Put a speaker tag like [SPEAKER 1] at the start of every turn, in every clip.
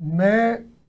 [SPEAKER 1] ਮੈਂ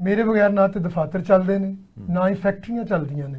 [SPEAKER 1] ਮੇਰੇ ਬਗੈਰ ਨਾ ਤੇ ਦਫਾਤਰ ਚੱਲਦੇ ਨੇ, ਨਾ ਹੀ ਫੈਕਟਰੀਆਂ ਚੱਲਦੀਆਂ ਨੇ।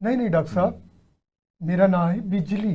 [SPEAKER 1] ਨਹੀਂ ਨਹੀਂ ਡਾਕਟਰ ਸਾਹਿਬ, ਮੇਰਾ ਨਾਮ ਹੈ ਬਿਜਲੀ।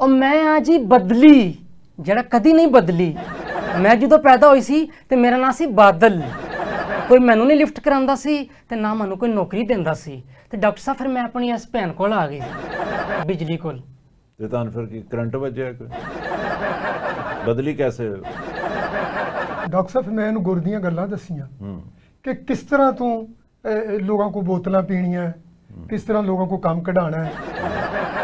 [SPEAKER 2] ਉਹ ਮੈਂ ਆ ਜੀ ਬਦਲੀ, ਜਿਹੜਾ ਕਦੀ ਨਹੀਂ ਬਦਲੀ। ਮੈਂ ਜਦੋਂ ਪੈਦਾ ਹੋਈ ਸੀ ਤੇ ਮੇਰਾ ਨਾਂ ਸੀ ਬਾਦਲ। ਕੋਈ ਮੈਨੂੰ ਨਹੀਂ ਲਿਫਟ ਕਰਾਉਂਦਾ ਸੀ ਤੇ ਨਾ ਮੈਨੂੰ ਕੋਈ ਨੌਕਰੀ ਦਿੰਦਾ ਸੀ, ਤੇ ਡਾਕਟਰ ਸਾਹਿਬ ਫਿਰ ਮੈਂ ਆਪਣੀ ਇਸ ਭੈਣ ਕੋਲ ਆ ਗਈ, ਬਿਜਲੀ ਕੋਲ।
[SPEAKER 3] ਤੇ ਤੁਹਾਨੂੰ ਫਿਰ ਕੀ ਕਰੰਟ ਵੱਜਿਆ? ਕੋਈ ਬਦਲੀ ਕੈਸੇ?
[SPEAKER 1] ਡਾਕਟਰ ਸਾਹਿਬ ਮੈਂ ਇਹਨੂੰ ਗੁਰ ਦੀਆਂ ਗੱਲਾਂ ਦੱਸੀਆਂ
[SPEAKER 3] ਹੂੰ
[SPEAKER 1] ਕਿ ਕਿਸ ਤਰ੍ਹਾਂ ਤੂੰ ਲੋਕਾਂ ਕੋ ਬੋਤਲਾਂ ਪੀਣੀਆਂ ਹੈ, ਕਿਸ ਤਰ੍ਹਾਂ ਲੋਕਾਂ ਕੋ ਕੰਮ ਕਢਾਣਾ ਹੈ,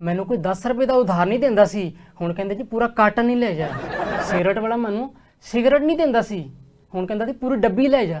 [SPEAKER 2] ਮੈਨੂੰ ਕੋਈ 10 ਰੁਪਏ ਦਾ ਉਧਾਰ ਨਹੀਂ ਦਿੰਦਾ ਸੀ, ਹੁਣ ਕਹਿੰਦੇ ਜੀ ਪੂਰਾ ਕਾਟਨ ਹੀ ਲੈ ਜਾ। ਸਿਗਰਟ ਵਾਲਾ ਮੈਨੂੰ ਸਿਗਰਟ ਨਹੀਂ ਦਿੰਦਾ ਸੀ, ਹੁਣ ਕਹਿੰਦਾ ਜੀ ਪੂਰੀ ਡੱਬੀ ਲੈ ਜਾ।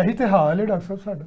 [SPEAKER 1] ਇਹੀ ਤੇ ਹਾਲ ਹੈ ਡਾਕਟਰ ਸਾਹਿਬ ਸਾਡਾ।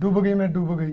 [SPEAKER 1] ਡੁੱਬ ਗਈ ਮੈਂ ਡੁੱਬ ਗਈ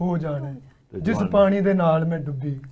[SPEAKER 1] ਹੋ ਜਾਣੇ,
[SPEAKER 3] ਤੇ
[SPEAKER 1] ਜਿਸ
[SPEAKER 3] ਜਵਾਨ-
[SPEAKER 1] ਪਾਣੀ ਦੇ ਨਾਲ ਮੈਂ ਡੁੱਬੀ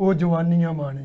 [SPEAKER 1] ਉਹ ਜਵਾਨੀਆਂ ਮਾਣੇ।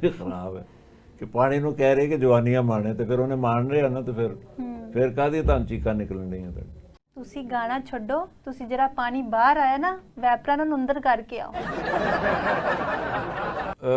[SPEAKER 3] ਵੀ ਖਰਾਬ ਹੈ ਕਿ ਪਾਣੀ ਨੂੰ ਕਹਿ ਰਹੇ ਕਿ ਜਵਾਨੀਆਂ ਮਾਣੇ, ਤੇ ਫਿਰ ਉਹਨੇ ਮਾਣ ਰਿਹਾ ਨਾ, ਤੇ ਫਿਰ ਕਾਹਦੀ ਤੁਹਾਨੂੰ ਚੀਕਾਂ ਨਿਕਲਣ ਰਹੀਆਂ ਤੁਹਾਡੀ?
[SPEAKER 4] ਤੁਸੀਂ ਗਾਣਾ ਛੱਡੋ, ਤੁਸੀਂ ਜਿਹੜਾ ਪਾਣੀ ਬਾਹਰ ਆਇਆ ਨਾ, ਵੈਪਰਾਂ ਨੂੰ ਅੰਦਰ ਕਰਕੇ ਆਓ।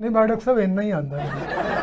[SPEAKER 1] ਨਹੀਂ ਮੈਂ ਡਾਕਟਰ ਸਾਹਿਬ ਇੰਨਾ ਹੀ ਆਂਦਾ ਮੈਨੂੰ।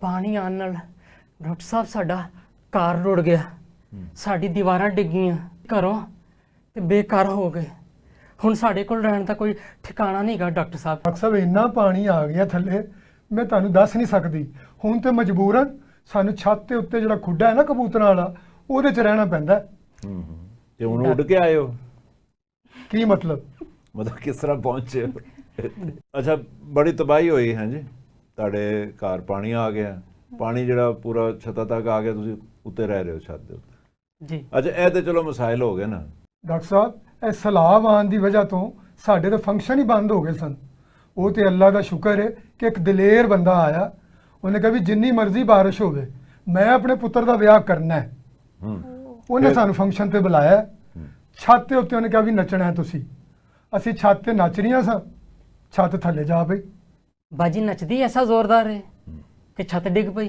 [SPEAKER 2] ਪਾਣੀ ਆਉਣ ਨਾਲ ਡਾਕਟਰ ਸਾਹਿਬ ਸਾਡਾ ਘਰ ਰੁੜ ਗਿਆ, ਸਾਡੀ ਦੀਵਾਰਾਂ ਡਿੱਗੀਆਂ, ਘਰੋਂ ਤੇ ਬੇਘਰ ਹੋ ਗਏ। ਹੁਣ ਸਾਡੇ ਕੋਲ ਰਹਿਣ ਦਾ ਕੋਈ ਠਿਕਾਣਾ ਨਹੀਂਗਾ ਡਾਕਟਰ ਸਾਹਿਬ।
[SPEAKER 1] ਡਾਕਟਰ ਸਾਹਿਬ ਇੰਨਾ ਪਾਣੀ ਆ ਗਿਆ ਥੱਲੇ, ਮੈਂ ਤੁਹਾਨੂੰ ਦੱਸ ਨਹੀਂ ਸਕਦੀ। ਹੁਣ ਤੇ ਮਜਬੂਰਨ ਸਾਨੂੰ ਛੱਤ ਦੇ ਉੱਤੇ ਜਿਹੜਾ ਖੁੱਡਾ ਹੈ ਨਾ ਕਬੂਤਰਾਂ ਵਾਲਾ, ਉਹਦੇ 'ਚ ਰਹਿਣਾ ਪੈਂਦਾ।
[SPEAKER 3] ਤੇ ਹੁਣ ਉੱਡ ਕੇ ਆਏ ਹੋ?
[SPEAKER 1] ਕੀ ਮਤਲਬ?
[SPEAKER 3] ਮਤਲਬ ਕਿਸ ਤਰ੍ਹਾਂ ਪਹੁੰਚੇ ਹੋ? ਅੱਛਾ, ਬੜੀ ਤਬਾਹੀ ਹੋਈ ਹੈ ਜੀ ਤੁਹਾਡੇ ਘਰ, ਪਾਣੀ ਆ ਗਿਆ, ਪਾਣੀ ਜਿਹੜਾ ਪੂਰਾ ਛੱਤਾਂ ਤੱਕ ਆ ਗਿਆ, ਤੁਸੀਂ ਉੱਤੇ ਰਹਿ ਰਹੇ ਹੋ ਛੱਤ ਦੇ ਉੱਤੇ।
[SPEAKER 2] ਜੀ
[SPEAKER 3] ਅੱਛਾ, ਇਹ ਤੇ ਚਲੋ ਮਸਾਇਲ ਹੋ ਗਏ ਨਾ।
[SPEAKER 1] ਡਾਕਟਰ ਸਾਹਿਬ ਇਹ ਸੈਲਾਬ ਆਉਣ ਦੀ ਵਜ੍ਹਾ ਤੋਂ ਸਾਡੇ ਤਾਂ ਫੰਕਸ਼ਨ ਹੀ ਬੰਦ ਹੋ ਗਏ ਸਨ। ਉਹ ਤੇ ਅੱਲਾ ਦਾ ਸ਼ੁਕਰ ਹੈ ਕਿ ਇੱਕ ਦਲੇਰ ਬੰਦਾ ਆਇਆ, ਉਹਨੇ ਕਿਹਾ ਵੀ ਜਿੰਨੀ ਮਰਜ਼ੀ ਬਾਰਿਸ਼ ਹੋਵੇ ਮੈਂ ਆਪਣੇ ਪੁੱਤਰ ਦਾ ਵਿਆਹ ਕਰਨਾ ਹੈ। ਉਹਨੇ ਸਾਨੂੰ ਫੰਕਸ਼ਨ ਤੇ ਬੁਲਾਇਆ, ਛੱਤ ਦੇ ਉੱਤੇ ਉਹਨੇ ਕਿਹਾ ਵੀ ਨੱਚਣਾ ਹੈ ਤੁਸੀਂ। ਅਸੀਂ ਛੱਤ ਤੇ ਨੱਚ ਰਹੀਆਂ ਸਾਂ, ਛੱਤ ਥੱਲੇ ਜਾ ਪਈ।
[SPEAKER 2] ਬਾਜੀ ਨੱਚਦੀ ਐਸਾ ਜ਼ੋਰਦਾਰ ਹੈ ਕਿ ਛੱਤ ਡਿੱਗ ਪਈ।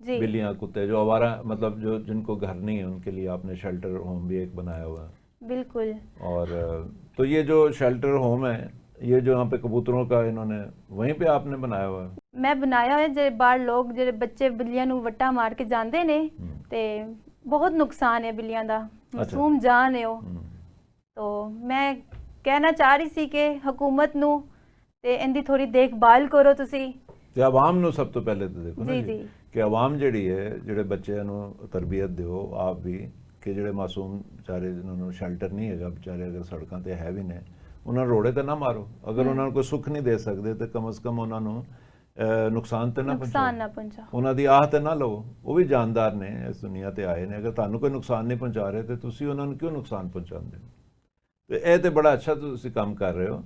[SPEAKER 4] جی
[SPEAKER 3] بلیاں کتے جو آوارہ مطلب جو جن کو گھر نہیں ہے ان کے لیے آپ نے شیلٹر ہوم بھی ایک بنایا ہوا ہے.
[SPEAKER 4] بالکل.
[SPEAKER 3] اور تو یہ جو شیلٹر ہوم ہے یہ جو یہاں پہ کبوتروں کا انہوں نے وہیں پہ آپ نے بنایا ہوا ہے.
[SPEAKER 4] ਮੈਂ ਬਣਾਇਆ ਹੋਇਆ ਜਿਹੜੇ ਬਾਹਰ ਲੋਕ ਜਿਹੜੇ ਬੱਚੇ ਬਿੱਲੀਆਂ ਨੂੰ ਵੱਟਾ ਮਾਰ ਕੇ ਜਾਂਦੇ ਨੇ ਤੇ ਬਹੁਤ ਨੁਕਸਾਨ ਹੈ ਬਿੱਲੀਆਂ ਦਾ, ਮਾਸੂਮ ਜਾਨ ਹੈ ਉਹ. ਤੋ ਮੈਂ ਕਹਿਣਾ ਚਾਹ ਰਹੀ ਸੀ ਕਿ ਹਕੂਮਤ ਨੂੰ ਤੇ ਇਹਦੀ ਥੋੜੀ ਦੇਖਭਾਲ ਕਰੋ ਤੁਸੀਂ.
[SPEAKER 3] ਤੇ ਆਵਾਮ ਨੂੰ ਸਭ ਤੋਂ ਪਹਿਲੇ ਤਾਂ ਦੇਖੋ ਨਾ
[SPEAKER 4] ਜੀ
[SPEAKER 3] ਜੀ
[SPEAKER 4] ਜੀ
[SPEAKER 3] ਕਿ ਆਵਾਮ ਜਿਹੜੀ ਹੈ ਜਿਹੜੇ ਬੱਚਿਆਂ ਨੂੰ ਤਰਬੀਅਤ ਦਿਓ ਆਪ ਵੀ ਕਿ ਜਿਹੜੇ ਮਾਸੂਮ ਵਿਚਾਰੇ ਜਿਨ੍ਹਾਂ ਨੂੰ ਸ਼ੈਲਟਰ ਨਹੀਂ ਹੈਗਾ ਵਿਚਾਰੇ ਅਗਰ ਸੜਕਾਂ ਤੇ ਹੈ ਵੀ ਨੇ ਉਹਨਾਂ ਨੂੰ ਰੋੜੇ ਤੇ ਨਾ ਮਾਰੋ. ਅਗਰ ਉਹਨਾਂ ਨੂੰ ਕੋਈ ਸੁੱਖ ਨਹੀਂ ਦੇ ਸਕਦੇ ਤੇ ਕਮ ਸੇ ਕਮ ਉਹਨਾਂ ਨੂੰ ਨੁਕਸਾਨ ਤੇ ਨਾ
[SPEAKER 4] ਨੁਕਸਾਨ ਨਾ
[SPEAKER 3] ਪਹੁੰਚਾਓ,
[SPEAKER 4] ਪਹੁੰਚਾ.
[SPEAKER 3] ਉਹਨਾਂ ਦੀ ਆਹ ਤੇ ਨਾ ਲਓ. ਉਹ ਵੀ ਜਾਨਦਾਰ ਨੇ, ਇਸ ਦੁਨੀਆ ਤੇ ਆਏ ਨੇ. ਅਗਰ ਤੁਹਾਨੂੰ ਕੋਈ ਨੁਕਸਾਨ ਨਹੀਂ ਪਹੁੰਚਾ ਰਹੇ ਤੇ ਤੁਸੀਂ ਉਹਨਾਂ ਨੂੰ ਕਿਉਂ ਨੁਕਸਾਨ ਪਹੁੰਚਾਉਂਦੇ ਹੋ? ਤੇ ਇਹ ਤੇ ਬੜਾ ਅੱਛਾ ਤੁਸੀਂ ਕੰਮ ਕਰ ਰਹੇ ਹੋ.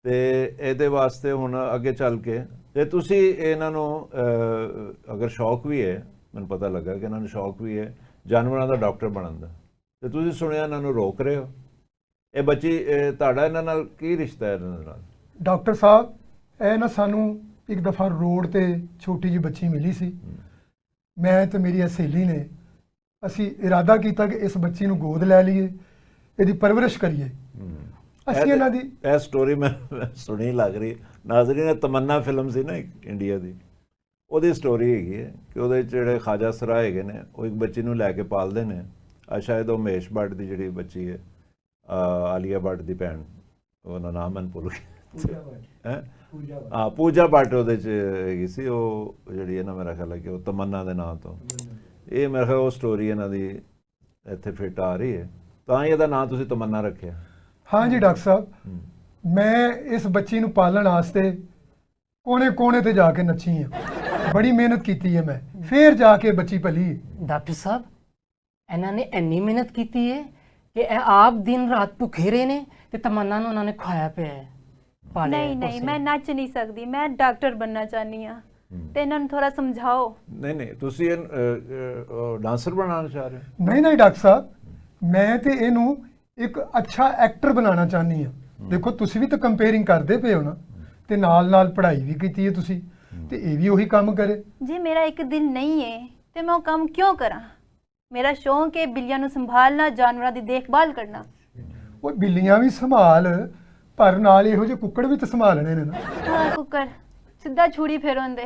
[SPEAKER 3] ਤੇ ਇਹਦੇ ਵਾਸਤੇ ਹੁਣ ਅੱਗੇ ਚੱਲ ਕੇ ਤੇ ਤੁਸੀਂ ਇਹਨਾਂ ਨੂੰ ਅਗਰ ਸ਼ੌਕ ਵੀ ਹੈ, ਮੈਨੂੰ ਪਤਾ ਲੱਗਾ ਕਿ ਇਹਨਾਂ ਨੂੰ ਸ਼ੌਕ ਵੀ ਹੈ ਜਾਨਵਰਾਂ ਦਾ ਡਾਕਟਰ ਬਣਨ ਦਾ, ਤੇ ਤੁਸੀਂ ਸੁਣਿਆ ਇਹਨਾਂ ਨੂੰ ਰੋਕ ਰਹੇ ਹੋ. ਇਹ ਬੱਚੀ ਤੁਹਾਡਾ ਇਹਨਾਂ ਨਾਲ ਕੀ ਰਿਸ਼ਤਾ ਹੈ ਇਹਨਾਂ ਨਾਲ?
[SPEAKER 1] ਡਾਕਟਰ ਸਾਹਿਬ ਇਹ ਨਾ ਸਾਨੂੰ ਇੱਕ ਦਫਾ ਰੋਡ ਤੇ ਛੋਟੀ ਜਿਹੀ ਬੱਚੀ ਮਿਲੀ ਸੀ. ਮੈਂ ਤੇ ਮੇਰੀ ਸਹੇਲੀ ਨੇ ਅਸੀਂ ਇਰਾਦਾ ਕੀਤਾ ਕਿ ਇਸ ਬੱਚੀ ਨੂੰ ਗੋਦ ਲੈ ਲਈਏ, ਇਹਦੀ ਪਰਵਰਿਸ਼ ਕਰੀਏ. ਅਸੀਂ ਇਹਨਾਂ ਦੀ
[SPEAKER 3] ਇਹ ਸਟੋਰੀ ਮੈਂ ਸੁਣੀ ਲੱਗ ਰਹੀ ਨਾਜ਼ਰੀਨ. ਤਮੰਨਾ ਫਿਲਮ ਸੀ ਨਾ ਇੱਕ ਇੰਡੀਆ ਦੀ, ਉਹਦੀ ਸਟੋਰੀ ਹੈਗੀ ਹੈ ਕਿ ਉਹਦੇ 'ਚ ਜਿਹੜੇ ਖਾਜਾ ਸਰਾ ਹੈਗੇ ਨੇ ਉਹ ਇੱਕ ਬੱਚੀ ਨੂੰ ਲੈ ਕੇ ਪਾਲਦੇ ਨੇ. ਸ਼ਾਇਦ ਉਹ ਮਹੇਸ਼ ਭੱਟ ਦੀ ਜਿਹੜੀ ਬੱਚੀ ਹੈ ਆਲੀਆ ਭੱਟ ਦੀ ਭੈਣ, ਉਹਦਾ ਨਾਮ ਮੈਨੂੰ ਭੁੱਲ ਗਿਆ ਹੈ, ਪੂਜਾ ਭੱਟ ਉਹਦੇ 'ਚ ਹੈਗੀ ਸੀ ਉਹ ਜਿਹੜੀ ਹੈ ਨਾ, ਮੇਰਾ ਖਿਆਲ ਹੈ ਕਿ ਉਹ ਤਮੰਨਾ ਦੇ ਨਾਂ ਤੋਂ. ਇਹ ਮੇਰਾ ਖਿਆਲ ਉਹ ਸਟੋਰੀ ਇਹਨਾਂ ਦੀ ਇੱਥੇ ਫਿੱਟ ਆ ਰਹੀ ਹੈ, ਤਾਂ ਹੀ ਇਹਦਾ ਨਾਂ ਤੁਸੀਂ ਤਮੰਨਾ ਰੱਖਿਆ.
[SPEAKER 1] ਹਾਂ ਜੀ ਡਾਕਟਰ ਸਾਹਿਬ, ਮੈਂ ਇਸ ਬੱਚੀ ਨੂੰ ਪਾਲਣ ਵਾਸਤੇ ਕੋਨੇ ਤੇ ਜਾ ਕੇ ਨੱਚੀ ਹਾਂ, ਬੜੀ ਮਿਹਨਤ ਕੀਤੀ ਹੈ ਮੈਂ, ਫੇਰ ਜਾ ਕੇ ਬੱਚੀ ਪਲੀ.
[SPEAKER 2] ਡਾਕਟਰ ਸਾਹਿਬ ਇਹਨਾਂ ਨੇ ਇੰਨੀ ਮਿਹਨਤ ਕੀਤੀ ਹੈ ਕਿ ਇਹ ਆਪ ਦਿਨ ਰਾਤ ਭੁੱਖੇ ਰਹੇ ਨੇ ਤੇ ਤਮੰਨਾ ਨੂੰ ਉਹਨਾਂ ਨੇ ਖਵਾਇਆ ਪਿਆ ਹੈ, ਪਾਲਿਆ
[SPEAKER 4] ਨਹੀਂ ਨਹੀਂ, ਮੈਂ ਨੱਚ ਨਹੀਂ ਸਕਦੀ, ਮੈਂ ਡਾਕਟਰ ਬਣਨਾ ਚਾਹਨੀ ਆ. ਤੇ ਇਹਨਾਂ ਨੂੰ ਥੋੜਾ ਸਮਝਾਓ.
[SPEAKER 3] ਨਹੀਂ ਤੁਸੀਂ ਡਾਂਸਰ ਬਣਾਉਣਾ ਚਾਹ ਰਹੇ ਹੋ?
[SPEAKER 1] ਨਹੀਂ ਡਾਕਟਰ ਸਾਹਿਬ, ਮੈਂ ਤੇ ਇਹਨੂੰ ਇੱਕ ਅੱਛਾ ਐਕਟਰ ਬਣਾਉਣਾ ਚਾਹਨੀ ਹਾਂ. ਦੇਖੋ ਤੁਸੀਂ ਵੀ ਤਾਂ ਕੰਪੇਅਰਿੰਗ ਕਰਦੇ ਪਏ ਹੋ ਨਾ, ਤੇ ਨਾਲ ਪੜ੍ਹਾਈ ਵੀ ਕੀਤੀ ਹੈ ਤੁਸੀਂ, ਤੇ ਇਹ ਵੀ ਉਹੀ ਕੰਮ ਕਰੇ.
[SPEAKER 4] ਜੇ ਮੇਰਾ ਇੱਕ ਦਿਲ ਨਹੀਂ ਹੈ ਤੇ ਮੈਂ ਉਹ ਕੰਮ ਕਿਉਂ ਕਰਾਂ? ਮੇਰਾ ਸ਼ੌਂਕ ਹੈ ਬਿੱਲੀਆਂ ਨੂੰ ਸੰਭਾਲਣਾ, ਜਾਨਵਰਾਂ ਦੀ ਦੇਖਭਾਲ ਕਰਨਾ.
[SPEAKER 1] ਉਹ ਬਿੱਲੀਆਂ ਵੀ ਸੰਭਾਲ, ਪਰ ਨਾਲ ਇਹੋ ਜਿਹੇ ਕੁੱਕੜ ਵੀ ਤਾਂ ਸੰਭਾਲਣੇ ਨੇ ਨਾ.
[SPEAKER 4] ਹਾਂ ਕੁੱਕਰ ਸਿੱਧਾ ਛੁਰੀ ਫੇਰਨ ਦੇ.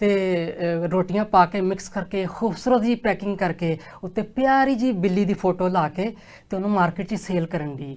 [SPEAKER 2] ਤੇ ਰੋਟੀਆਂ ਪਾ ਕੇ ਮਿਕਸ ਕਰਕੇ ਖੂਬਸੂਰਤ ਜੀ ਪੈਕਿੰਗ ਕਰਕੇ ਉੱਤੇ ਪਿਆਰੀ ਜੀ ਬਿੱਲੀ ਦੀ ਫੋਟੋ ਲਾ ਕੇ ਤੇ ਉਹਨੂੰ ਮਾਰਕੀਟ 'ਚ ਸੇਲ ਕਰਨ ਦੀ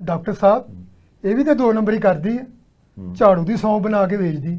[SPEAKER 1] ਡਾਕਟਰ ਸਾਹਿਬ ਇਹ ਵੀ ਤਾਂ 2 ਨੰਬਰ ਹੀ ਕਰਦੀ ਹੈ, ਝਾੜੂ ਦੀ ਸੌਂ ਬਣਾ ਕੇ ਵੇਚਦੀ।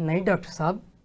[SPEAKER 2] ਨਹੀਂ ਡਾਕਟਰ ਸਾਹਿਬ,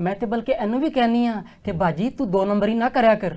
[SPEAKER 2] ਮੈਂ ਤੇ ਬਲਕਿ ਇਹਨੂੰ ਵੀ ਕਹਿੰਨੀ ਆ ਕਿ ਬਾਜੀ ਤੂੰ 2 ਨੰਬਰ ਹੀ ਨਾ ਕਰਿਆ ਕਰ।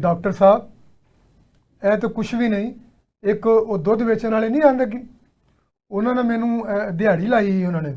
[SPEAKER 1] ਡਾਕਟਰ ਸਾਹਿਬ ਇਹ ਤਾਂ ਕੁਝ ਵੀ ਨਹੀਂ, ਇੱਕ ਉਹ ਦੁੱਧ ਵੇਚਣ ਵਾਲੇ ਨਹੀਂ ਆਂਦੇ ਕਿ ਉਹਨਾਂ ਨੇ ਮੈਨੂੰ ਦਿਹਾੜੀ ਲਾਈ ਸੀ ਉਹਨਾਂ ਨੇ।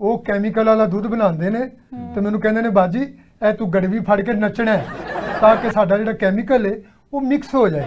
[SPEAKER 1] ਉਹ ਕੈਮੀਕਲ ਵਾਲਾ ਦੁੱਧ ਬਣਾਉਂਦੇ ਨੇ ਤੇ ਮੈਨੂੰ ਕਹਿੰਦੇ ਨੇ ਬਾਜੀ ਇਹ ਤੂੰ ਗੜਵੀ ਫੜ ਕੇ ਨੱਚਣਾ ਹੈ ਤਾਂ ਕਿ ਸਾਡਾ ਜਿਹੜਾ ਕੈਮੀਕਲ ਹੈ ਉਹ ਮਿਕਸ ਹੋ ਜਾਏ।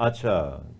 [SPEAKER 3] ਅੱਛਾ,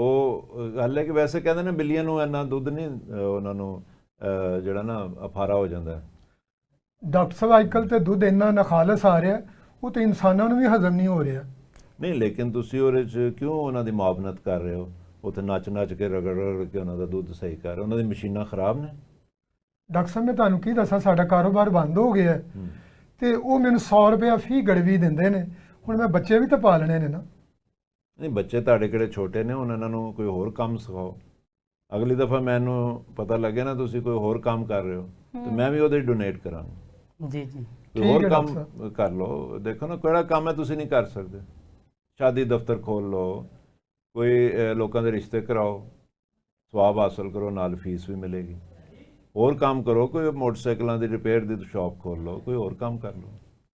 [SPEAKER 3] ਉਹ ਗੱਲ ਹੈ ਕਿ ਵੈਸੇ ਕਹਿੰਦੇ ਨੇ ਬਿੱਲੀਆਂ ਨੂੰ ਇੰਨਾ ਦੁੱਧ ਨਹੀਂ ਉਹਨਾਂ ਨੂੰ ਜਿਹੜਾ ਨਾ ਅਫਾਰਾ ਹੋ ਜਾਂਦਾ।
[SPEAKER 1] ਡਾਕਟਰ ਸਾਹਿਬ ਅੱਜਕੱਲ ਤੇ ਦੁੱਧ ਇੰਨਾ ਨਖਾਲਸ ਆ ਰਿਹਾ ਉਹ ਤੇ ਇਨਸਾਨਾਂ ਨੂੰ ਵੀ ਹਜ਼ਮ ਨਹੀਂ ਹੋ ਰਿਹਾ।
[SPEAKER 3] ਨਹੀਂ, ਲੇਕਿਨ ਤੁਸੀਂ ਉਹਦੇ 'ਚ ਕਿਉਂ ਉਹਨਾਂ ਦੀ ਮੁਆਵਨਤ ਕਰ ਰਹੇ ਹੋ? ਉੱਥੇ ਨੱਚ ਕੇ ਰਗੜ ਕੇ ਉਹਨਾਂ ਦਾ ਦੁੱਧ ਸਹੀ ਕਰ ਰਹੇ, ਉਹਨਾਂ ਦੀ ਮਸ਼ੀਨਾਂ ਖਰਾਬ ਨੇ।
[SPEAKER 1] ਡਾਕਟਰ ਸਾਹਿਬ ਮੈਂ ਤੁਹਾਨੂੰ ਕੀ ਦੱਸਾਂ, ਸਾਡਾ ਕਾਰੋਬਾਰ ਬੰਦ ਹੋ ਗਿਆ ਤੇ ਉਹ ਮੈਨੂੰ 100 ਰੁਪਏ ਫੀ ਗੜਵੀ ਦਿੰਦੇ ਨੇ। ਹੁਣ ਮੈਂ ਬੱਚੇ ਵੀ ਤਾਂ ਪਾਲਣੇ ਨੇ ਨਾ।
[SPEAKER 3] ਨਹੀਂ, ਬੱਚੇ ਤੁਹਾਡੇ ਕਿਹੜੇ ਛੋਟੇ ਨੇ, ਹੁਣ ਇਹਨਾਂ ਨੂੰ ਕੋਈ ਹੋਰ ਕੰਮ ਸਿਖਾਓ। ਅਗਲੀ ਦਫਾ ਮੈਨੂੰ ਪਤਾ ਲੱਗੇ ਨਾ ਤੁਸੀਂ ਕੋਈ ਹੋਰ ਕੰਮ ਕਰ ਰਹੇ ਹੋ ਤੇ ਮੈਂ ਵੀ ਉਹਦੇ ਡੋਨੇਟ ਕਰਾਂਗਾ।
[SPEAKER 2] ਜੀ ਜੀ,
[SPEAKER 3] ਕੋਈ ਹੋਰ ਕੰਮ ਕਰ ਲਓ। ਦੇਖੋ ਨਾ ਕਿਹੜਾ ਕੰਮ ਹੈ ਤੁਸੀਂ ਨਹੀਂ ਕਰ ਸਕਦੇ। ਸ਼ਾਦੀ ਦਫ਼ਤਰ ਖੋਲ ਲਓ, ਕੋਈ ਲੋਕਾਂ ਦੇ ਰਿਸ਼ਤੇ ਕਰਾਓ, ਸਵਾਬ ਹਾਸਲ ਕਰੋ, ਨਾਲ ਫੀਸ ਵੀ ਮਿਲੇਗੀ। ਹੋਰ ਕੰਮ ਕਰੋ, ਕੋਈ ਮੋਟਰਸਾਈਕਲਾਂ ਦੀ ਰਿਪੇਅਰ ਦੀ ਸ਼ਾਪ ਖੋਲ ਲਓ, ਕੋਈ ਹੋਰ ਕੰਮ ਕਰ ਲਓ।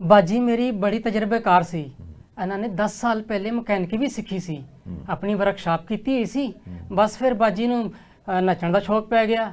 [SPEAKER 2] ਬਾਜੀ ਮੇਰੀ ਬੜੀ ਤਜਰਬੇਕਾਰ ਸੀ। ਇਹਨਾਂ ਨੇ 10 ਸਾਲ ਪਹਿਲੇ ਮਕੈਨਿਕ ਵੀ ਸਿੱਖੀ ਸੀ, ਆਪਣੀ ਵਰਕਸ਼ਾਪ ਕੀਤੀ ਹੋਈ ਸੀ। ਬਸ ਫਿਰ ਬਾਜੀ ਨੂੰ ਨੱਚਣ ਦਾ ਸ਼ੌਕ ਪੈ ਗਿਆ,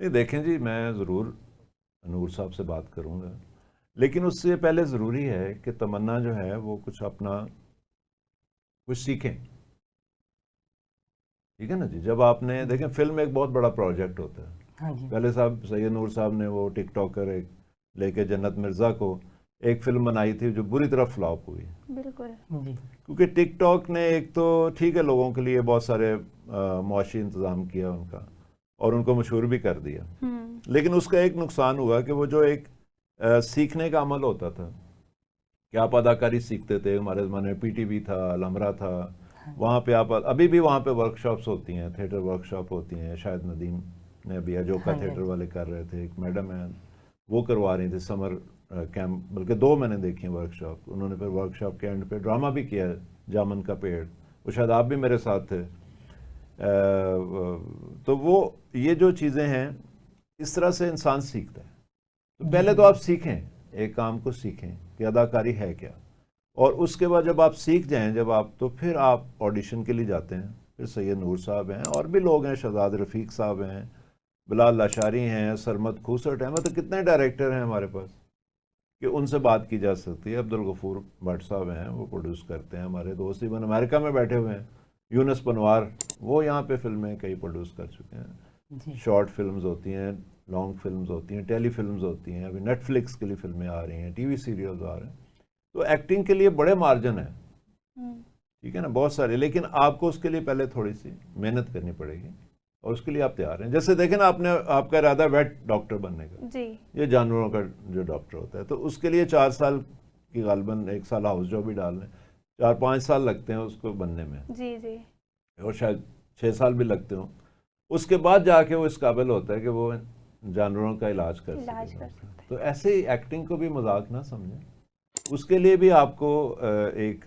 [SPEAKER 3] نہیں دیکھیں جی، میں ضرور نور صاحب سے بات کروں گا، لیکن اس سے پہلے ضروری ہے کہ تمنا جو ہے وہ کچھ اپنا کچھ سیکھیں. ٹھیک ہے نا جی. جب آپ نے دیکھیں فلم ایک بہت بڑا پروجیکٹ ہوتا ہے.
[SPEAKER 2] ہاں جی.
[SPEAKER 3] پہلے صاحب سید نور صاحب نے وہ ٹک ٹاکر ایک لے کے جنت مرزا کو ایک فلم بنائی تھی جو بری طرح فلاپ ہوئی.
[SPEAKER 4] بالکل
[SPEAKER 2] جی.
[SPEAKER 3] کیونکہ ٹک ٹاک نے ایک تو ٹھیک ہے لوگوں کے لیے بہت سارے معاشی انتظام کیا ان کا اور ان کو مشہور بھی کر دیا، لیکن اس کا ایک نقصان ہوا کہ وہ جو ایک سیکھنے کا عمل ہوتا تھا کہ آپ اداکاری سیکھتے تھے. ہمارے زمانے میں پی ٹی وی تھا، الحمرا تھا، وہاں پہ آپ ابھی بھی وہاں پہ ورک شاپس ہوتی ہیں، تھیٹر ورک شاپ ہوتی ہیں. شاید ندیم نے ابھی اجوکا تھیٹر والے کر رہے تھے، ایک میڈم ہیں وہ کروا رہی تھی سمر کیمپ، بلکہ 2 میں نے دیکھی ہیں ورک شاپ. انہوں نے پھر ورک شاپ کے اینڈ پہ ڈرامہ بھی کیا ہے، جامن کا پیڑ، وہ شاید آپ بھی میرے ساتھ تھے. تو وہ یہ جو چیزیں ہیں اس طرح سے انسان سیکھتا ہے. تو پہلے تو آپ سیکھیں، ایک کام کو سیکھیں کہ اداکاری ہے کیا، اور اس کے بعد جب آپ سیکھ جائیں جب آپ تو پھر آپ آڈیشن کے لیے جاتے ہیں. پھر سید نور صاحب ہیں اور بھی لوگ ہیں، شہزاد رفیق صاحب ہیں، بلال لاشاری ہیں، سرمد کھوسٹ ہیں، مطلب کتنے ڈائریکٹر ہیں ہمارے پاس کہ ان سے بات کی جا سکتی ہے. عبدالغفور بھٹ صاحب ہیں، وہ پروڈیوس کرتے ہیں، ہمارے دوست ایون امریکہ میں بیٹھے ہوئے ہیں. یونس پنوار وہ یہاں پہ فلمیں کئی پروڈیوس کر چکے ہیں. شارٹ فلمز ہوتی ہیں، لانگ فلمز ہوتی ہیں، ٹیلی فلمز ہوتی ہیں، ابھی نیٹ فلکس کے لیے فلمیں آ رہی ہیں، ٹی وی سیریلز آ رہے ہیں. تو ایکٹنگ کے لیے بڑے مارجن ہیں، ٹھیک ہے نا، بہت سارے. لیکن آپ کو اس کے لیے پہلے تھوڑی سی محنت کرنی پڑے گی اور اس کے لیے آپ تیار ہیں. جیسے دیکھیں نا آپ کا ارادہ ویٹ ڈاکٹر بننے کا،
[SPEAKER 4] جی
[SPEAKER 3] یہ جانوروں کا جو ڈاکٹر ہوتا ہے، تو اس کے لیے 4 سال کی غالباً 1 سال ہاؤس جاب بھی ڈال لیں، 4-5 سال لگتے ہیں اس کو بننے میں،
[SPEAKER 4] جی جی
[SPEAKER 3] اور شاید 6 سال بھی لگتے ہوں. اس کے بعد جا کے وہ اس قابل ہوتا ہے کہ وہ جانوروں کا علاج کر سکے. تو ایسے ہی ایکٹنگ کو بھی مذاق نہ سمجھیں، اس کے لیے بھی آپ کو ایک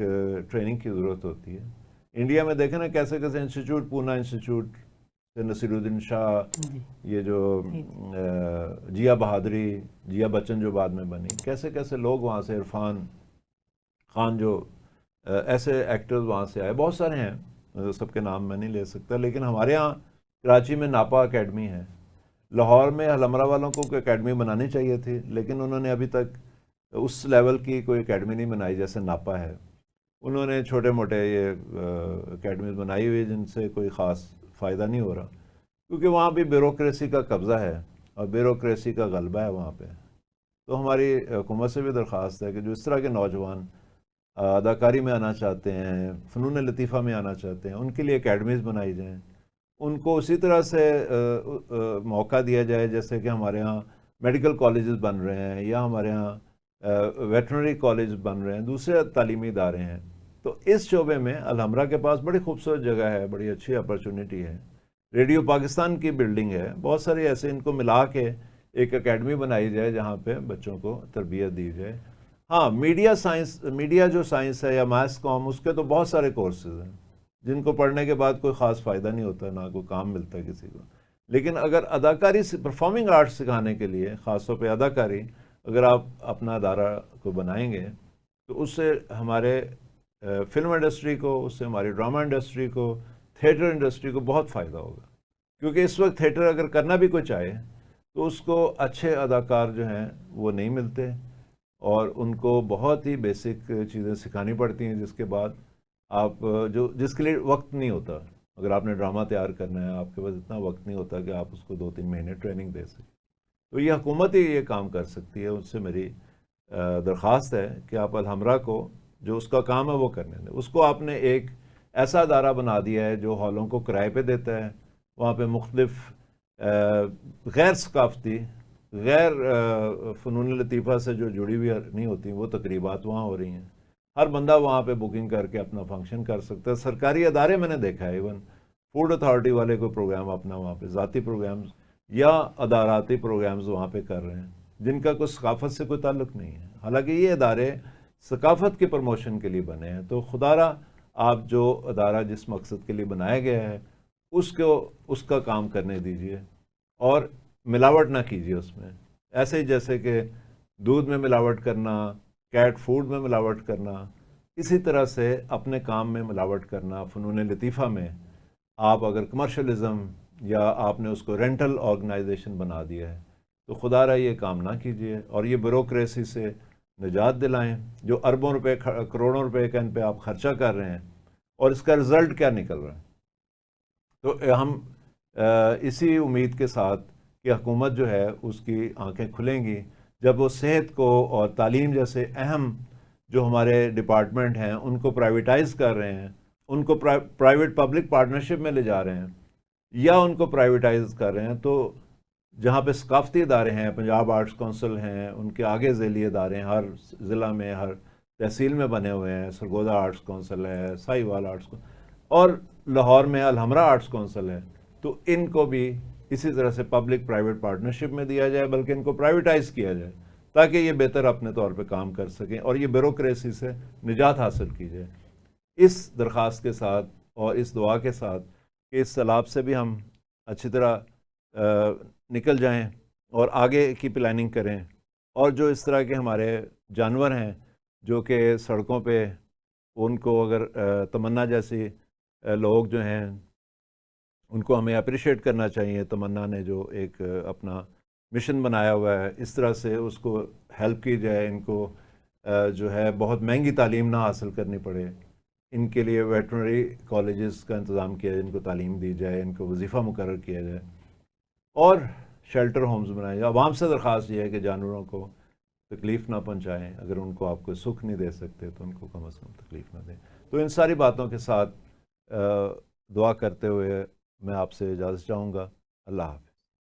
[SPEAKER 3] ٹریننگ کی ضرورت ہوتی ہے. انڈیا میں دیکھیں نا کیسے کیسے انسٹیٹیوٹ، پونا انسٹیٹیوٹ سے نصیر الدین شاہ، یہ جو جیا بہادری، جیا بچن جو بعد میں بنی، کیسے کیسے لوگ وہاں سے، عرفان خان جو ایسے ایکٹرز وہاں سے آئے، بہت سارے ہیں، سب کے نام میں نہیں لے سکتا. لیکن ہمارے ہاں کراچی میں ناپا اکیڈمی ہے، لاہور میں الحمرا والوں کو کوئی اکیڈمی بنانی چاہیے تھی، لیکن انہوں نے ابھی تک اس لیول کی کوئی اکیڈمی نہیں بنائی جیسے ناپا ہے. انہوں نے چھوٹے موٹے یہ اکیڈمیز بنائی ہوئی جن سے کوئی خاص فائدہ نہیں ہو رہا، کیونکہ وہاں بھی بیوروکریسی کا قبضہ ہے اور بیوروکریسی کا غلبہ ہے وہاں پہ. تو ہماری حکومت سے بھی درخواست ہے کہ جو اس طرح کے نوجوان اداکاری میں آنا چاہتے ہیں، فنون لطیفہ میں آنا چاہتے ہیں، ان کے لیے اکیڈمیز بنائی جائیں، ان کو اسی طرح سے موقع دیا جائے جیسے کہ ہمارے ہاں میڈیکل کالجز بن رہے ہیں یا ہمارے ہاں ویٹرنری کالج بن رہے ہیں، دوسرے تعلیمی ادارے ہیں. تو اس شعبے میں الحمرا کے پاس بڑی خوبصورت جگہ ہے، بڑی اچھی اپرچونٹی ہے. ریڈیو پاکستان کی بلڈنگ ہے، بہت سارے ایسے، ان کو ملا کے ایک اکیڈمی بنائی جائے جہاں پہ بچوں کو تربیت دی جائے. ہاں میڈیا سائنس، میڈیا جو سائنس ہے یا ماس کام، اس کے تو بہت سارے کورسز ہیں جن کو پڑھنے کے بعد کوئی خاص فائدہ نہیں ہوتا، نہ کوئی کام ملتا کسی کو. لیکن اگر اداکاری پرفارمنگ آرٹ سکھانے کے لیے، خاص طور پہ اداکاری، اگر آپ اپنا ادارہ کو بنائیں گے تو اس سے ہمارے فلم انڈسٹری کو، اس سے ہماری ڈرامہ انڈسٹری کو، تھیٹر انڈسٹری کو بہت فائدہ ہوگا. کیونکہ اس وقت تھیٹر اگر کرنا بھی کوئی چاہے تو اس کو اچھے اداکار جو ہیں وہ نہیں ملتے، اور ان کو بہت ہی بیسک چیزیں سکھانی پڑتی ہیں، جس کے بعد آپ جس کے لیے وقت نہیں ہوتا. اگر آپ نے ڈرامہ تیار کرنا ہے، آپ کے پاس اتنا وقت نہیں ہوتا کہ آپ اس کو 2-3 مہینے ٹریننگ دے سکیں. تو یہ حکومت ہی یہ کام کر سکتی ہے. اس سے میری درخواست ہے کہ آپ الحمرا کو جو اس کا کام ہے وہ کرنے دیں. اس کو آپ نے ایک ایسا ادارہ بنا دیا ہے جو ہالوں کو کرائے پہ دیتا ہے، وہاں پہ مختلف غیر ثقافتی، غیر فنون لطیفہ سے جو جڑی ہوئی نہیں ہوتی وہ تقریبات وہاں ہو رہی ہیں. ہر بندہ وہاں پہ بکنگ کر کے اپنا فنکشن کر سکتا ہے. سرکاری ادارے میں نے دیکھا ہے، ایون فوڈ اتھارٹی والے کوئی پروگرام اپنا وہاں پہ ذاتی پروگرامز یا اداراتی پروگرامز وہاں پہ کر رہے ہیں جن کا کوئی ثقافت سے کوئی تعلق نہیں ہے. حالانکہ یہ ادارے ثقافت کی پروموشن کے لیے بنے ہیں. تو خدا را آپ جو ادارہ جس مقصد کے لیے بنایا گیا ہے اس کا کام کرنے دیجئے، اور ملاوٹ نہ کیجیے اس میں. ایسے ہی جیسے کہ دودھ میں ملاوٹ کرنا، کیٹ فوڈ میں ملاوٹ کرنا، اسی طرح سے اپنے کام میں ملاوٹ کرنا، فنون لطیفہ میں آپ اگر کمرشلزم یا آپ نے اس کو رینٹل آرگنائزیشن بنا دیا ہے، تو خدا را یہ کام نہ کیجیے، اور یہ بیوروکریسی سے نجات دلائیں. جو اربوں روپے کروڑوں روپے کا ان پہ آپ خرچہ کر رہے ہیں، اور اس کا رزلٹ کیا نکل رہا ہے. تو ہم اسی امید کے ساتھ کہ حکومت جو ہے اس کی آنکھیں کھلیں گی جب وہ صحت کو اور تعلیم جیسے اہم جو ہمارے ڈپارٹمنٹ ہیں ان کو پرائیویٹائز کر رہے ہیں، ان کو پرائیویٹ پبلک پارٹنرشپ میں لے جا رہے ہیں یا ان کو پرائیویٹائز کر رہے ہیں. تو جہاں پہ ثقافتی ادارے ہیں، پنجاب آرٹس کونسل ہیں، ان کے آگے ذیلی ادارے ہیں، ہر ضلع میں ہر تحصیل میں بنے ہوئے ہیں. سرگودا آرٹس کونسل ہے، سائی وال آرٹس اور لاہور میں الحمرہ آرٹس کونسل ہے. تو ان کو بھی اسی طرح سے پبلک پرائیویٹ پارٹنرشپ میں دیا جائے، بلکہ ان کو پرائیویٹائز کیا جائے تاکہ یہ بہتر اپنے طور پہ کام کر سکیں اور یہ بیوروکریسی سے نجات حاصل کی جائے. اس درخواست کے ساتھ اور اس دعا کے ساتھ کہ اس سیلاب سے بھی ہم اچھی طرح نکل جائیں اور آگے کی پلاننگ کریں، اور جو اس طرح کے ہمارے جانور ہیں جو کہ سڑکوں پہ، ان کو اگر تمنا جیسی لوگ جو ہیں ان کو ہمیں اپریشیٹ کرنا چاہیے. تمنا نے جو ایک اپنا مشن بنایا ہوا ہے، اس طرح سے اس کو ہیلپ کی جائے، ان کو جو ہے بہت مہنگی تعلیم نہ حاصل کرنی پڑے. ان کے لیے ویٹرنری کالجز کا انتظام کیا جائے، ان کو تعلیم دی جائے، ان کو وظیفہ مقرر کیا جائے، اور شیلٹر ہومز بنائے جائے. عوام سے درخواست یہ ہے کہ جانوروں کو تکلیف نہ پہنچائیں. اگر ان کو آپ کوئی سکھ نہیں دے سکتے تو ان کو کم از کم تکلیف نہ دیں. تو ان ساری باتوں کے ساتھ دعا کرتے ہوئے میں آپ سے اجازت چاہوں گا. اللہ حافظ.